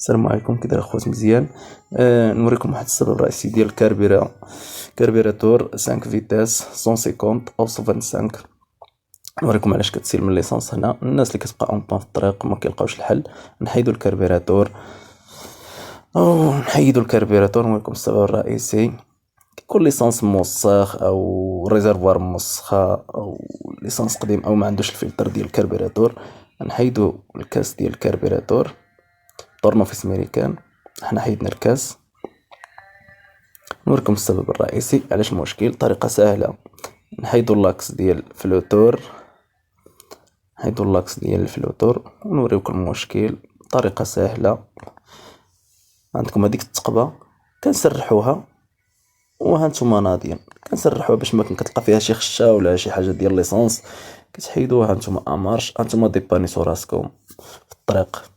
السلام عليكم، كي داير اخوات؟ مزيان. نوريكم واحد السبب رئيسي ديال كاربيراتور 5 فيتاس 150 او 25. نوريكم علاش كتسيل من ليسانس. هنا الناس اللي كتبقى اون بان في الطريق وما كيلقاوش الحل، نحيدو الكاربيراتور او نحيدو الكاربيراتور. نوريكم السبب الرئيسي. كيكون ليسانس موسخ او ريزرفوار موسخه او ليسانس قديم او ما عندوش الفلتر ديال الكاربيراتور، نحيدو الكاس ديال الكاربيراتور. طورنوفيس ميريكان. حنا حيدنا الكاس. نوريكم السبب الرئيسي علاش المشكل. طريقة سهلة، نحيدو اللاكس ديال الفلوتور ونوريوكم المشكل. طريقة سهلة. عندكم هذيك الثقبة كنسرحوها، وهانتوما ناضيين كنسرحوها باش ما كتلقى فيها شي خشة ولا شي حاجة ديال ليسانس، كتحيدوها. هانتوما امارش، هانتوما ديبانيتو راسكم في الطريق.